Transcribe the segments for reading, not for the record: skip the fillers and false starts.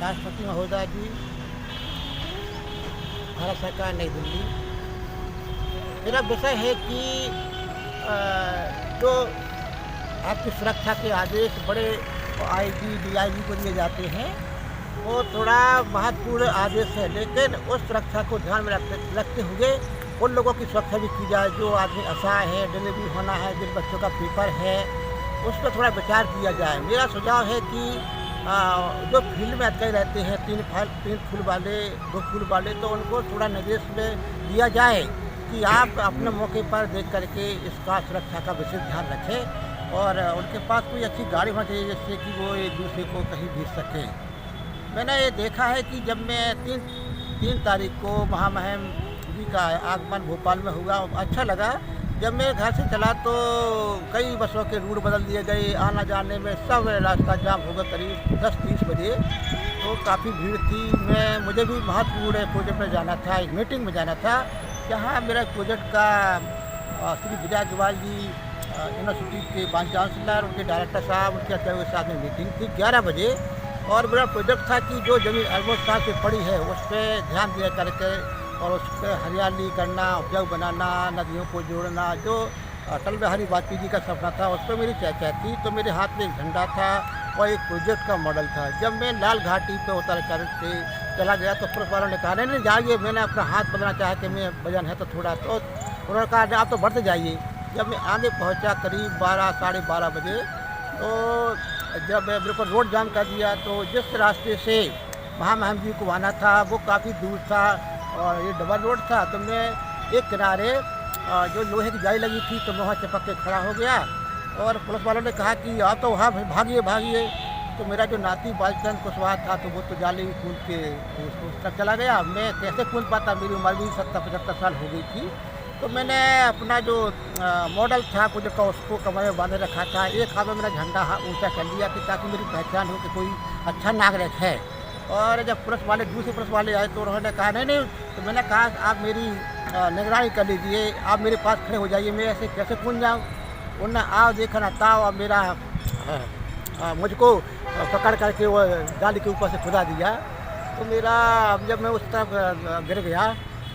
राष्ट्रपति महोदय जी, भारत सरकार, नई दिल्ली। मेरा विषय है कि जो आपकी सुरक्षा के आदेश बड़े आईजी, डीआईजी को दिए जाते हैं, वो थोड़ा महत्वपूर्ण आदेश है, लेकिन उस सुरक्षा को ध्यान में रखते हुए उन लोगों की सुरक्षा भी की जाए जो आदमी असहाय है, डिलीवरी होना है, जिन बच्चों का पेपर है, उस पर थोड़ा विचार किया जाए। मेरा सुझाव है कि जो फील्ड में अटके रहते हैं, 3 फुल वाले, 2 फुल वाले, तो उनको थोड़ा निर्देश में दिया जाए कि आप अपने मौके पर देख करके इसका सुरक्षा का विशेष ध्यान रखें और उनके पास कोई अच्छी गाड़ी होनी चाहिए जिससे कि वो एक दूसरे को कहीं भेज सकें। मैंने ये देखा है कि जब मैं 3 तारीख को महामहिम जी का आगमन भोपाल में हुआ, अच्छा लगा। जब मैं घर से चला तो कई बसों के रूट बदल दिए गए, आना जाने में सब रास्ता जाम हो गया करीब 10-30 बजे, तो काफ़ी भीड़ थी। मुझे भी महत्वपूर्ण प्रोजेक्ट में जाना था, एक मीटिंग में जाना था, जहाँ मेरा प्रोजेक्ट का श्री विजय अग्रवाल जी यूनिवर्सिटी के वाइस चांसलर, उनके डायरेक्टर साहब, उनके अध्यक्ष के साथ में मीटिंग थी 11 बजे। और मेरा प्रोजेक्ट था कि जो ज़मीन अरबों साल से पड़ी है उस पर ध्यान दिया करके और उस पर हरियाली करना, उपजाऊ बनाना, नदियों को जोड़ना, जो अटल बिहारी वाजपेयी जी का सपना था, उस पर मेरी चर्चा थी। तो मेरे हाथ में एक झंडा था और एक प्रोजेक्ट का मॉडल था। जब मैं लाल घाटी पे उतर करके चला गया तो पुलिस वालों ने कहा नहीं जाइए, मैंने अपना हाथ बदलना चाहा कि मैं वजन है तो थोड़ा, तो उन्होंने कहा आप तो बढ़ते जाइए। जब मैं आगे पहुंचा करीब 12, साढ़े 12 बजे, तो जब मेरे को रोड जाम कर दिया, तो जिस रास्ते से महामहिम जी को आना था वो काफ़ी दूर था और ये डबल रोड था। तो मैं एक किनारे जो लोहे की जाली लगी थी तो मैं वहाँ चिपक के खड़ा हो गया और पुलिस वालों ने कहा कि आप तो वहाँ भागिए। तो मेरा जो नाती बालचंद कुशवाहा था तो वो तो जाली कूद के उस तक चला गया। मैं कैसे कूद पाता, मेरी उम्र भी 70-75 साल हो गई थी। तो मैंने अपना जो मॉडल था प्रोजेक्ट का उसको कमर में बांधे रखा था। एक हाथ में मैंने झंडा ऊँचा कर लिया कि ताकि मेरी पहचान हो कि कोई अच्छा नागरिक है। और जब दूसरे पुलिस वाले आए तो उन्होंने कहा नहीं, तो मैंने कहा आप मेरी निगरानी कर लीजिए, आप मेरे पास खड़े हो जाइए, मैं ऐसे कैसे कूद जाऊँ। उन्होंने आओ देखना ताओ और मेरा मुझको पकड़ करके वो जाली के ऊपर से खुदा दिया। तो मेरा जब मैं उस तरफ गिर गया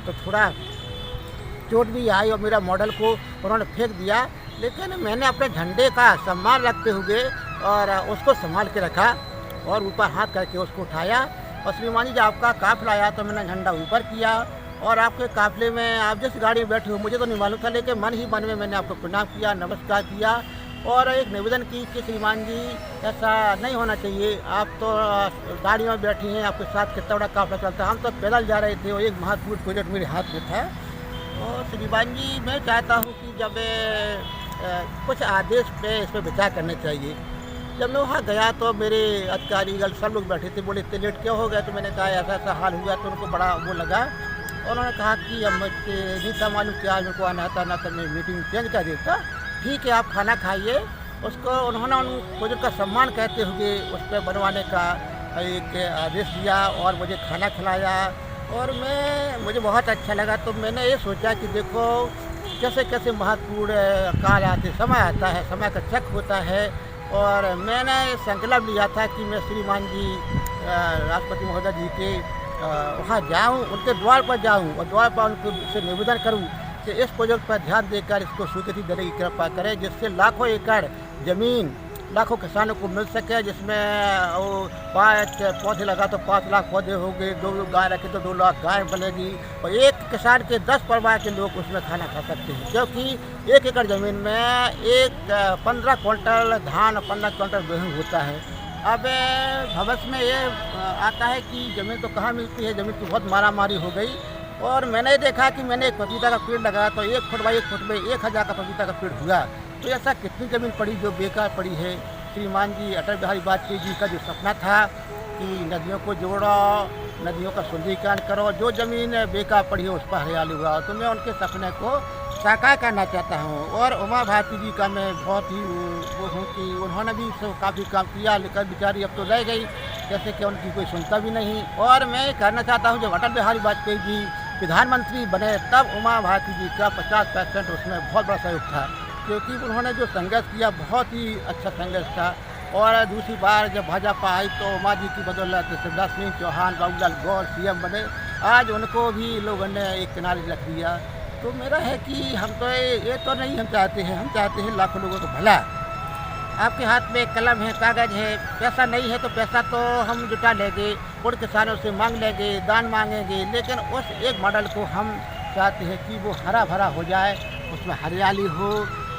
तो थोड़ा चोट भी आई और मेरा मॉडल को उन्होंने फेंक दिया, लेकिन मैंने अपने झंडे का सम्मान रखते हुए और उसको संभाल के रखा और ऊपर हाथ करके उसको उठाया। और श्रीमान जी जब आपका काफिला आया तो मैंने झंडा ऊपर किया और आपके काफिले में आप जिस गाड़ी में बैठे हो मुझे तो नहीं मालूम था, लेकिन मन ही मन में मैंने आपको प्रणाम किया, नमस्कार किया और एक निवेदन की कि श्रीमान जी ऐसा नहीं होना चाहिए, आप तो गाड़ियों में बैठी हैं, आपके साथ कितना बड़ा काफिला चलता है, हम तो पैदल जा रहे थे और एक महत्वपूर्ण प्रोजेक्ट मेरे हाथ में था। और श्रीमान जी मैं चाहता हूँ कि जब कुछ आदेश पे इस पर विचार करना चाहिए। जब मैं वहाँ गया तो मेरे अधिकारीगण सब लोग बैठे थे, बोले इतने लेट क्यों हो गया। तो मैंने कहा ऐसा हाल हुआ, तो उनको बड़ा वो लगा और उन्होंने कहा कि अब मुझे नहीं था मालूम कि आज मेरे को आना था, ना तो मैं मीटिंग चेंज कर देता। ठीक है आप खाना खाइए। उसको उन्होंने उन प्रोजेक्ट का सम्मान कहते हुए उस पर बनवाने का एक आदेश दिया और मुझे खाना खिलाया और मुझे बहुत अच्छा लगा। तो मैंने ये सोचा कि देखो कैसे कैसे महत्वपूर्ण काल आते समय आता है, समय का चेक होता है। और मैंने संकल्प लिया था कि मैं श्रीमान जी राष्ट्रपति महोदय जी के वहाँ जाऊँ, उनके द्वार पर जाऊँ और द्वार पर उनसे निवेदन करूँ कि इस प्रोजेक्ट पर ध्यान देकर इसको स्वीकृति देने की कृपा करें, जिससे लाखों एकड़ ज़मीन लाखों किसानों को मिल सके, जिसमें वो 5 पौधे लगा तो 5 लाख पौधे हो गए, 2 गाय रखे तो 2 लाख गाय बनेगी और एक किसान के 10 परिवार के लोग उसमें खाना खा सकते हैं, क्योंकि 1 एकड़ ज़मीन में 15 क्विंटल धान और 15 क्विंटल गेहूँ होता है। अब भविष्य में ये आता है कि ज़मीन तो कहाँ मिलती है, ज़मीन की बहुत मारामारी हो गई। और मैंने देखा कि मैंने एक पपीता का पेड़ लगाया तो 1 फुट बाई 1 फुट में 1000 का पपीता का पेड़ हुआ। तो ऐसा कितनी ज़मीन पड़ी जो बेकार पड़ी है। श्रीमान जी अटल बिहारी वाजपेयी जी का जो सपना था कि नदियों को जोड़ो, नदियों का सुंदरीकरण करो, जो ज़मीन बेकार पड़ी है उस पर हरियाली उगाओ, तो मैं उनके सपने को साकार करना चाहता हूँ। और उमा भारती जी का मैं बहुत ही वो हूँ कि उन्होंने भी काफ़ी काम किया, लेकिन बेचारी अब तो रह गई, जैसे कि उनकी कोई सुनता भी नहीं। और मैं कहना चाहता हूँ जब अटल बिहारी वाजपेयी जी प्रधानमंत्री बने तब उमा भारती जी का 50% उसमें बहुत बड़ा सहयोग था, क्योंकि उन्होंने जो संघर्ष किया बहुत ही अच्छा संघर्ष था। और दूसरी बार जब भाजपा आई तो उमा जी की बदौलत शिवराज सिंह चौहान, बाबूलाल गौर सीएम बने। आज उनको भी लोगों ने एक किनारे रख दिया। तो मेरा है कि हम तो ये तो नहीं हम चाहते हैं, हम चाहते हैं लाखों लोगों का भला। आपके हाथ में कलम है, कागज़ है, पैसा नहीं है तो पैसा तो हम जुटा लेंगे, और किसानों से मांग लेंगे, दान मांगेंगे, लेकिन उस एक मॉडल को हम चाहते हैं कि वो हरा भरा हो जाए, उसमें हरियाली हो।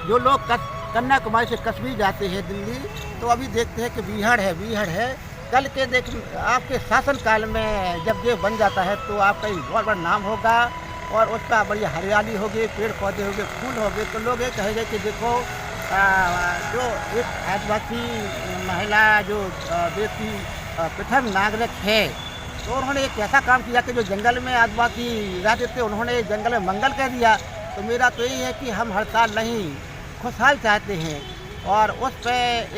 जो लोग कन्याकुमारी से कश्मीर जाते हैं दिल्ली, तो अभी देखते हैं कि बीहड़ है। कल के देख आपके शासनकाल में जब ये बन जाता है तो आपका एक बहुत बड़ा नाम होगा और उसका बढ़िया हरियाली होगी, पेड़ पौधे होंगे, फूल होंगे। तो लोग ये कहेंगे कि देखो जो एक आदिवासी महिला जो देश की प्रथम नागरिक है, तो उन्होंने एक ऐसा काम किया कि जो जंगल में आदिवासी रहते थे उन्होंने जंगल में मंगल कह दिया। तो मेरा तो यही है कि हम हड़ताल नहीं, खुशहाल चाहते हैं और उस पे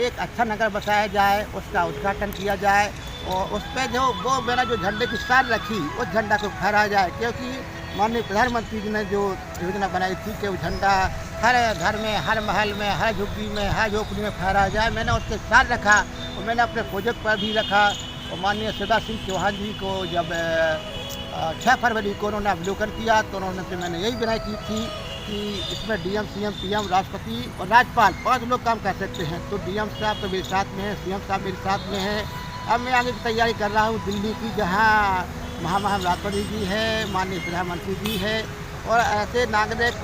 एक अच्छा नगर बसाया जाए, उसका उद्घाटन किया जाए और उस पे जो वो मेरा जो झंडे की सार रखी उस झंडा को फहराया जाए। क्योंकि माननीय प्रधानमंत्री जी ने जो योजना बनाई थी कि वो झंडा हर घर में, हर महल में, हर झुग्गी में, हर झोपड़ी में फहराया जाए, मैंने उसके साथ रखा और मैंने अपने प्रोजेक्ट पर भी रखा। और माननीय शिवराज सिंह चौहान जी को जब 6 फरवरी को उन्होंने अवलोकन किया तो उन्होंने से मैंने यही बनाई की थी कि इसमें डीएम, सीएम, पीएम, राष्ट्रपति और राज्यपाल 5 लोग काम कर सकते हैं। तो डीएम साहब तो मेरे साथ में है, सीएम साहब मेरे साथ में है। अब मैं आगे की तैयारी कर रहा हूँ दिल्ली की, जहाँ महामहिम राष्ट्रपति जी है, माननीय प्रधानमंत्री जी है और ऐसे नागरिक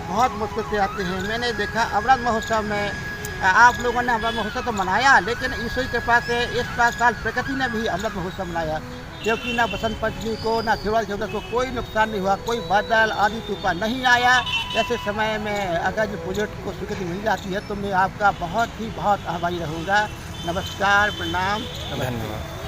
बहुत मुश्किल से आते हैं। मैंने देखा अमृत महोत्सव में आप लोगों ने अमृत महोत्सव तो मनाया, लेकिन ईश्वर के पास इस साल प्रकृति ने भी अमृत महोत्सव मनाया। क्योंकि ना बसंत पंचमी को, ना खिलवाड़ चौदह को कोई नुकसान नहीं हुआ, कोई बादल आदि तूफान नहीं आया। ऐसे समय में अगर जो प्रोजेक्ट को स्वीकृति मिल जाती है तो मैं आपका बहुत आभारी रहूँगा। नमस्कार, प्रणाम, धन्यवाद।